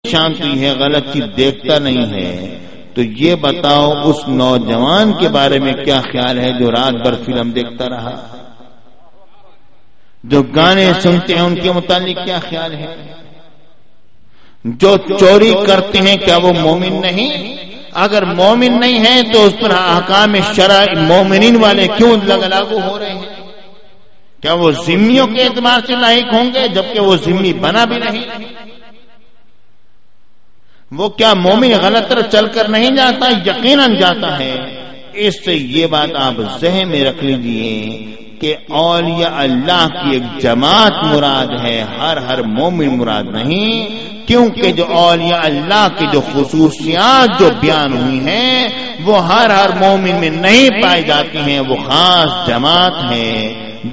شان تو یہ غلط چیز دیکھتا نہیں ہے، تو یہ بتاؤ اس نوجوان کے بارے میں کیا خیال ہے جو رات بھر فلم دیکھتا رہا؟ جو گانے سنتے ہیں ان کے متعلق کیا خیال ہے؟ جو چوری کرتے ہیں کیا وہ مومن نہیں؟ اگر مومن نہیں ہے تو اس پر احکام شرع مومنین والے کیوں لاگو ہو رہے ہیں؟ کیا وہ ذمیوں کے اعتبار سے لاحق ہوں گے جبکہ وہ ذمی بنا بھی نہیں؟ وہ کیا مومن غلط طرح چل کر نہیں جاتا؟ یقیناً جاتا ہے۔ اس سے یہ بات آپ ذہن میں رکھ لیجئے کہ اولیاء اللہ کی ایک جماعت مراد ہے، ہر مومن مراد نہیں، کیونکہ جو اولیاء اللہ کی جو خصوصیات جو بیان ہوئی ہیں وہ ہر مومن میں نہیں پائی جاتی ہیں، وہ خاص جماعت ہے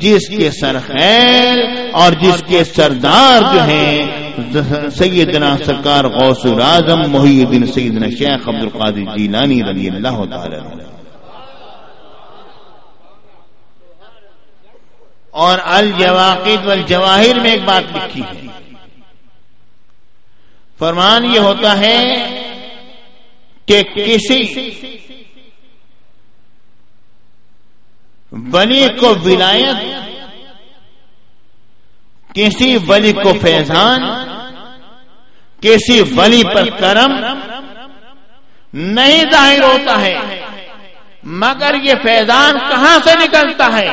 جس کے سرخیل اور جس کے سردار جو ہیں سیدنا سرکار غوث الاعظم محی الدین سیدنا شیخ عبد القادر جیلانی رضی اللہ تعالی عنہ۔ اور الجواقد والجواہر میں ایک بات لکھی ہے، فرمان یہ ہوتا ہے کہ کسی ولی کو ولایت، کسی ولی کو فیضان، کسی ولی پر کرم نہیں ظاہر ہوتا ہے، مگر یہ فیضان کہاں سے نکلتا ہے؟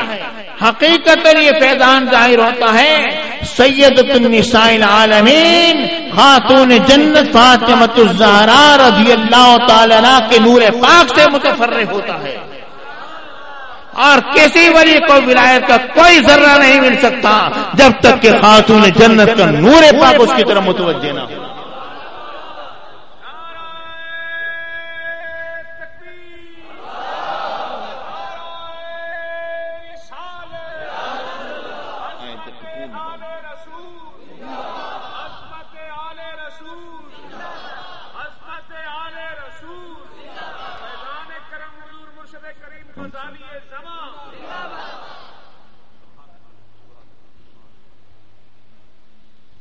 حقیقت یہ فیضان ظاہر ہوتا ہے سیدۃ النساء العالمین خاتون جنت فاطمۃ الزہرا رضی اللہ تعالی عنہا کے نور پاک سے متفرع ہوتا ہے، اور کسی ولی کو ولایت کا کوئی ذرہ نہیں مل سکتا جب تک کہ خاتون جنت کا نور پاک اس کی طرف متوجہ نہ ہو۔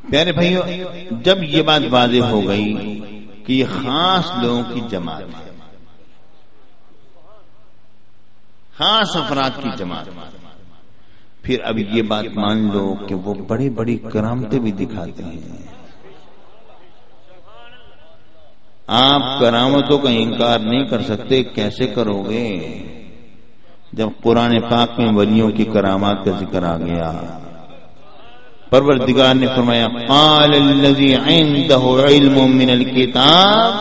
پیارے بھائیو، جب یہ بات واضح ہو گئی کہ یہ خاص لوگوں کی جماعت ہے، خاص افراد کی جماعت، پھر اب یہ بات مان لو کہ وہ بڑی بڑی کرامتیں بھی دکھاتے ہیں۔ آپ کرامتوں کا انکار نہیں کر سکتے، کیسے کرو گے جب قرآن پاک میں ولیوں کی کرامات کا ذکر آ گیا؟ پروردگار نے فرمایا قال الذی عنده علم من الکتاب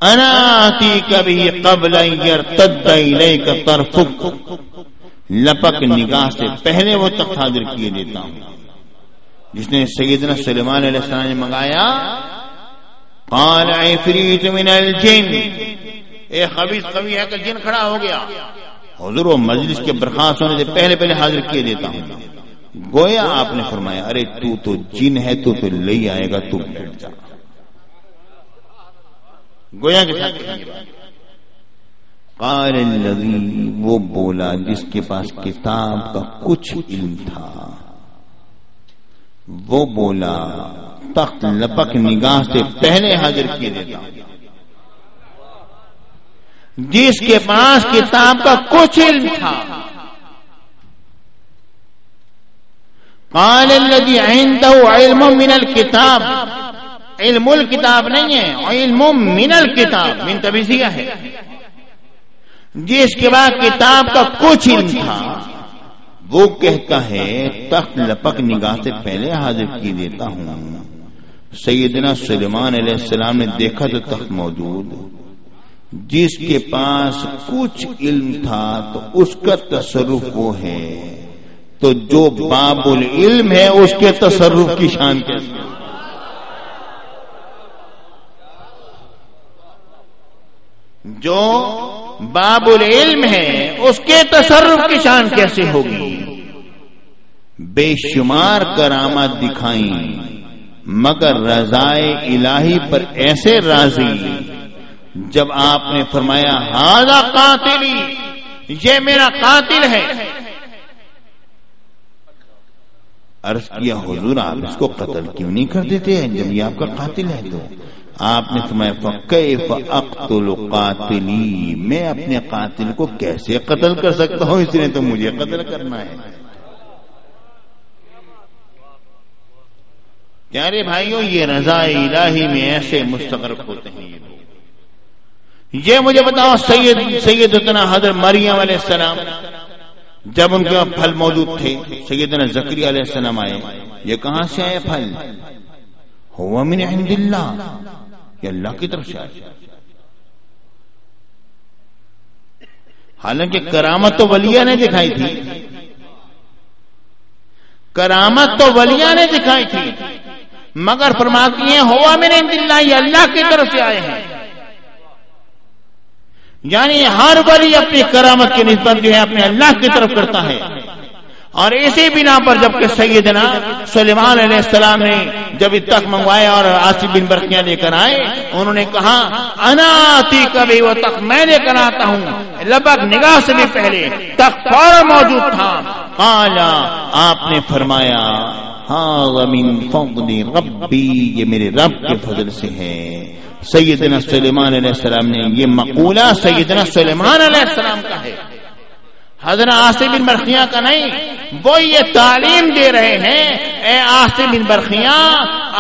انا آتیک به قبل ان یرتد الیک طرفک، لپک نگاہ سے پہلے وہ تخت حاضر کیے دیتا ہوں جس نے سیدنا سلیمان علیہ السلام نے منگایا۔ قال عفریت من الجن، ایک خبیث قوی ہے کہ جن کھڑا ہو گیا، حضور وہ مجلس کے برخاست ہونے سے پہلے حاضر کیے دیتا ہوں۔ گویا آپ نے فرمایا ارے تو جن ہے تو لے آئے گا، تو بیٹھ جا۔ گویا کے ساتھ قال الذی، وہ بولا جس کے پاس کتاب کا کچھ علم تھا، وہ بولا تخت لپک نگاہ سے پہلے حاضر کیے دیتا ہوں۔ جس کے پاس کتاب کا کچھ علم تھا، قال الذي عنده علم من الكتاب، علم الکتاب نہیں ہے، علم من الکتاب، من تبعیضیہ ہے، جس کے بعد کتاب کا کچھ علم تھا وہ کہتا ہے تخت لپک نگاہ سے پہلے حاضر کی دیتا ہوں۔ سیدنا سلیمان علیہ السلام نے دیکھا تو تخت موجود، جس کے پاس کچھ علم تھا تو اس کا تصرف وہ ہے، تو جو باب العلم ہے اس کے تصرف کی شان کیسے؟ جو باب العلم ہے اس کے تصرف کی شان کیسے ہوگی؟ بے شمار کرامات دکھائیں مگر رضائے الہی پر ایسے راضی جب آپ نے فرمایا ھذا قاتلی، یہ میرا قاتل ہے، عرض کیا حضور آپ اس کو قتل کیوں نہیں کر دیتے ہیں جب یہ آپ کا قاتل ہے؟ تو آپ نے فرمایا فَكَيْفَ أَقْتُلُ قَاتِلِي، میں اپنے قاتل کو کیسے قتل کر سکتا ہوں، اس نے تو مجھے قتل کرنا ہے۔ پیارے بھائیوں، یہ رضا الہی میں ایسے مستغرق ہوتے ہیں یہ لوگ۔ یہ مجھے بتاؤ، سیدتنا حضرت مریم علیہ السلام جب ان کے پھل موجود تھے، سیدنا زکریا علیہ السلام آئے، یہ کہاں سے آئے پھل؟ ہوا من عند اللہ، یہ اللہ کی طرف سے آئے۔ حالانکہ کرامت تو ولیہ نے دکھائی تھی، کرامت تو ولیہ نے دکھائی تھی، مگر فرماتی ہیں ہوا من عند اللہ، یہ اللہ کی طرف سے آئے ہیں۔ یعنی ہر ولی اپنی کرامت کی نسبت جو ہے اپنے اللہ کی طرف کرتا ہے۔ اور اسی بنا پر جبکہ سیدنا سلیمان علیہ السلام نے جب تخت منگوایا اور عاصم بن برقیہ لے کر آئے، انہوں نے کہا انا آتی کبھی، وہ تخت میں لے کر آتا ہوں۔ لبک نگاہ سے بھی پہلے تخت فوراً موجود تھا۔ قال، آپ نے فرمایا ہاذا من فضل ربی، یہ میرے رب کے فضل سے ہے۔ سیدنا سلیمان علیہ السلام نے، یہ مقولہ سیدنا سلیمان علیہ السلام کا ہے، حضرت عاصم بن برقیہ کا نہیں۔ وہ یہ تعلیم دے رہے ہیں، اے عاصم بن برقیہ،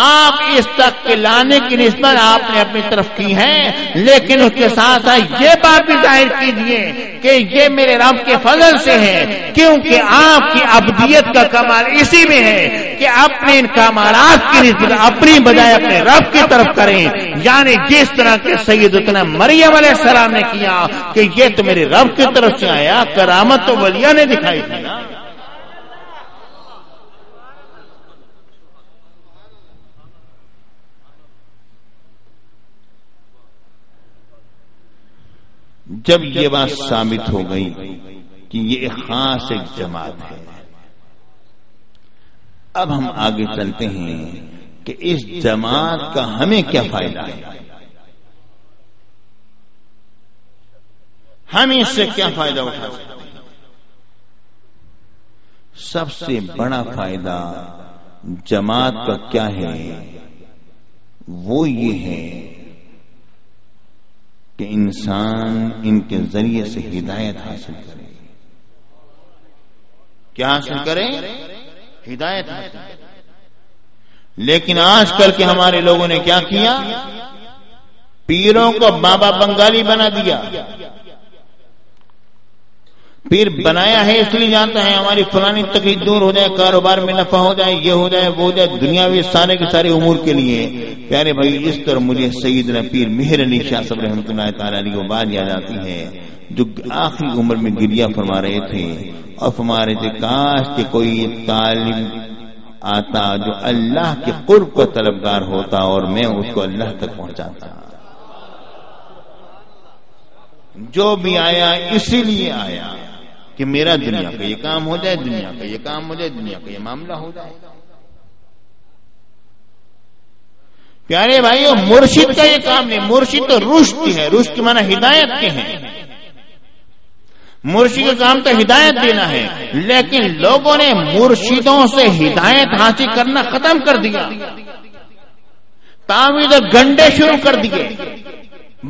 آپ اس تک کے لانے کی نسبت آپ نے اپنی طرف کی ہے، لیکن اس کے ساتھ یہ بات بھی ظاہر کیجیے کہ یہ میرے رب کے فضل سے ہے، کیونکہ آپ کی عبدیت کا کمال اسی میں ہے کہ اپنے ان کمالات کی نسبت اپنی بجائے اپنے رب کی طرف کریں، یعنی جس طرح کے سیدتنا مریم علیہ السلام نے کیا کہ یہ تو میرے رب کی طرف سے آیا، کرامت تو ولیہ نے دکھائی تھی نا۔ جب یہ بات ثابت ہو گئی کہ یہ ایک خاص ایک جماعت ہے، اب ہم آگے چلتے ہیں کہ اس جماعت کا ہمیں کیا فائدہ ہے، ہم اس سے کیا فائدہ اٹھا سکتے ہیں۔ سب سے بڑا فائدہ جماعت کا کیا ہے؟ وہ یہ ہے کہ انسان ان کے ذریعے سے ہدایت حاصل کرے۔ کیا حاصل کرے؟ ہدایت حاصل کرے۔ لیکن آج کل کے ہمارے لوگوں نے کیا کیا؟ پیروں کو بابا بنگالی بنا دیا۔ پیر بنایا ہے اس لیے جانتا ہے ہماری فلانی تکلیف دور ہو جائے، کاروبار میں نفع ہو جائے، یہ ہو جائے، وہ ہو جائے، دنیاوی سارے کے سارے امور کے لیے۔ پیارے بھائی، اس طرح مجھے سیدنا پیر مہر علی شاہ صاحب رحمۃ اللہ تعالی علیہ وہ بات یاد آتی ہے، جو آخری عمر میں گریہ فرما رہے تھے اور فرما رہے تھے کاش کہ کوئی طالب آتا جو اللہ کے قرب کا طلبگار ہوتا اور میں اس کو اللہ تک پہنچاتا۔ جو بھی آیا اسی لیے آیا کہ میرا دنیا کا یہ کام ہو جائے، دنیا کا یہ کام ہو جائے، دنیا کا یہ معاملہ ہو جائے۔ پیارے بھائیو، مرشد کا یہ کام نہیں، مرشد تو رشد کی ہے، رشد معنی ہدایت کے ہیں۔ مرشد کا کام تو ہدایت دینا ہے، لیکن لوگوں نے مرشدوں سے ہدایت حاصل کرنا ختم کر دیا، تعویذ گنڈے شروع کر دیے،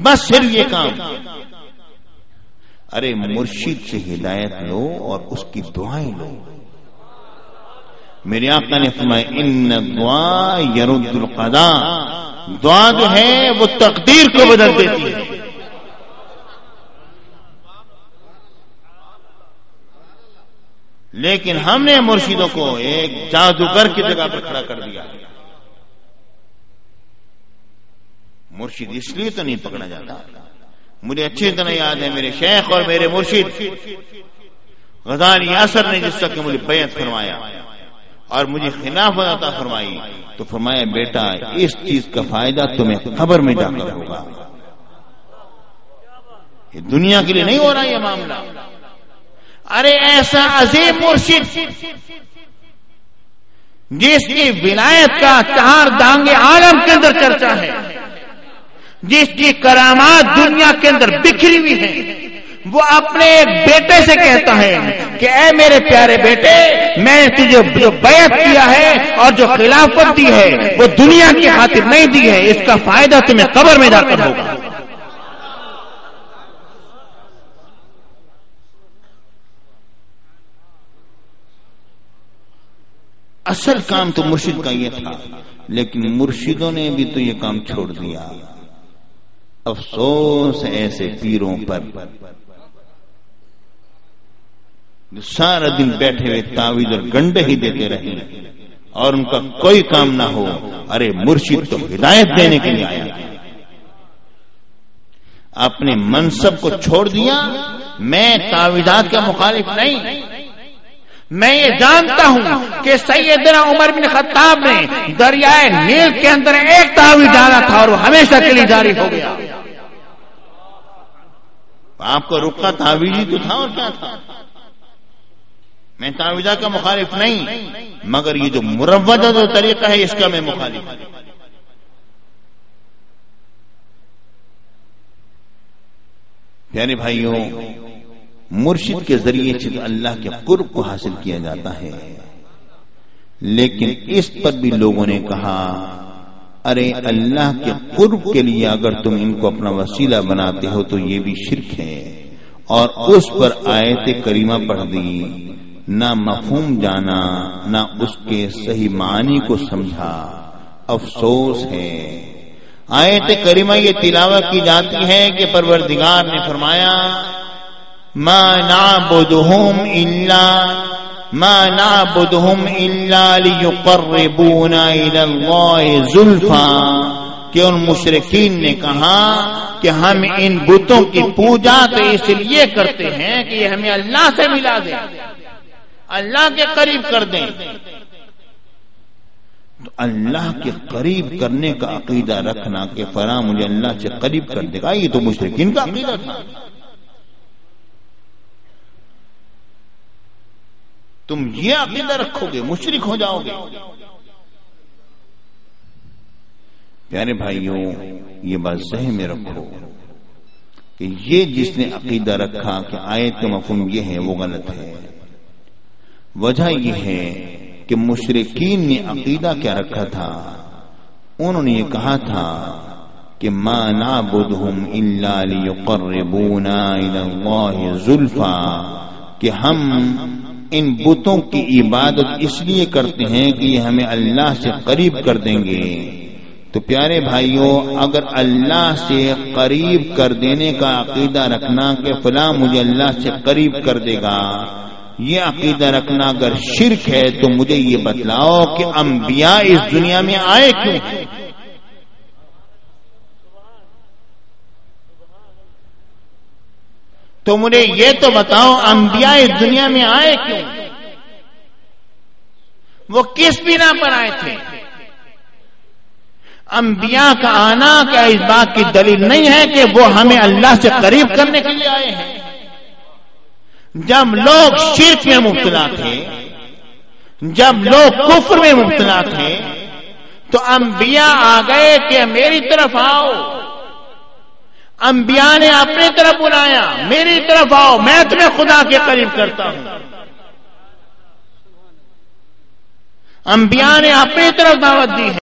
بس صرف یہ کام۔ ارے مرشد سے ہدایت لو اور اس کی دعائیں لو۔ میرے آقا نے فرمایا ان دعا یرد القضاء، دعا جو ہے وہ تقدیر کو بدل دیتی ہے۔ لیکن ہم نے مرشدوں کو ایک جادوگر کی جگہ پر کھڑا کر دیا۔ مرشد اس لیے تو نہیں پکڑا جاتا، مجھے اچھی طرح یاد ہے میرے شیخ اور میرے مرشد غزالی یاسر نے جس تک مجھے بیعت فرمایا اور مجھے خلافت عطا فرمائی تو فرمایا بیٹا اس چیز کا فائدہ تمہیں قبر میں جا کر ہوگا، یہ دنیا کے لیے نہیں ہو رہا یہ معاملہ۔ ارے ایسا عظیم مرشد جس کی ولایت کا 4 دانگے عالم کے اندر چرچا ہے، جس کی کرامات دنیا کے اندر بکھری ہوئی ہیں، وہ اپنے بیٹے سے کہتا ہے کہ اے میرے پیارے بیٹے، میں نے تجھے جو بیعت کیا ہے اور جو خلافت دی ہے وہ دنیا کی خاطر نہیں دی ہے، اس کا فائدہ تمہیں قبر میں جا کر ہوگا۔ اصل کام تو مرشد کا یہ تھا، لیکن مرشدوں نے بھی تو یہ کام چھوڑ دیا۔ افسوس ایسے پیروں پر سارا دن بیٹھے ہوئے تعویذ اور گنڈے ہی دیتے رہے اور ان کا کوئی کام نہ ہو۔ ارے مرشد تو ہدایت دینے کے لیے آیا، اپنے منصب کو چھوڑ دیا۔ میں تعویذات کا مخالف نہیں، میں یہ جانتا ہوں کہ سیدنا عمر بن خطاب نے دریائے نیل کے اندر ایک تعویذ ڈالا تھا اور وہ ہمیشہ کے لیے جاری ہو گیا۔ آپ کو رکا تعویذ ہی تو تھا اور کیا تھا۔ میں تعویذات کا مخالف نہیں، مگر یہ جو مروجہ جو طریقہ ہے اس کا میں مخالف ہوں۔ پیارے بھائیوں، مرشد کے ذریعے سے اللہ کے قرب کو حاصل کیا جاتا ہے، لیکن اس پر بھی لوگوں نے کہا ارے اللہ کے قرب کے لیے اگر تم ان کو اپنا وسیلہ بناتے ہو تو یہ بھی شرک ہے، اور اس پر آیت کریمہ پڑھ دی، نہ مفہوم جانا نہ اس کے صحیح معنی کو سمجھا۔ افسوس ہے، آیت کریمہ یہ تلاوت کی جاتی ہے کہ پروردگار نے فرمایا ما نعبدهم الا ليقربونا الى الله زلفى، کہ ان مشرکین نے کہا کہ ہم ان بتوں کی پوجا تو اس لیے کرتے ہیں کہ یہ ہمیں اللہ سے ملا دیں، اللہ کے قریب کر دیں۔ تو اللہ کے قریب کرنے کا عقیدہ رکھنا کہ فلاں مجھے اللہ سے قریب کر دے گا، یہ تو مشرکین کا عقیدہ تھا۔ تم یہ عقیدہ رکھو گے مشرک ہو جاؤ گے۔ پیارے بھائیوں، یہ بات ذہن میں رکھو کہ یہ جس نے عقیدہ رکھا کہ آیت کا مفہوم یہ ہے وہ غلط ہے۔ وجہ یہ ہے کہ مشرکین نے عقیدہ کیا رکھا تھا، انہوں نے یہ کہا تھا کہ ما نعبدهم الا ليقربونا الى الله زلفى، کہ ہم ان بتوں کی عبادت اس لیے کرتے ہیں کہ یہ ہمیں اللہ سے قریب کر دیں گے۔ تو پیارے بھائیوں، اگر اللہ سے قریب کر دینے کا عقیدہ رکھنا کہ فلاں مجھے اللہ سے قریب کر دے گا، یہ عقیدہ رکھنا اگر شرک ہے تو مجھے یہ بتلاؤ کہ انبیاء اس دنیا میں آئے کیوں؟ تو مجھے یہ تو بتاؤ انبیاء اس دنیا میں آئے کیوں؟ وہ کس بنا پر آئے تھے؟ انبیاء کا آنا کیا اس بات کی دلیل نہیں ہے کہ وہ ہمیں اللہ سے قریب کرنے کے لیے آئے ہیں؟ جب لوگ شرک میں مبتلا تھے، جب لوگ کفر میں مبتلا تھے، تو انبیاء آ گئے کہ میری طرف آؤ۔ انبیاء نے اپنی طرف بلایا، میری طرف آؤ، میں تمہیں خدا کے قریب کرتا ہوں۔ انبیاء نے اپنی طرف دعوت دی ہے۔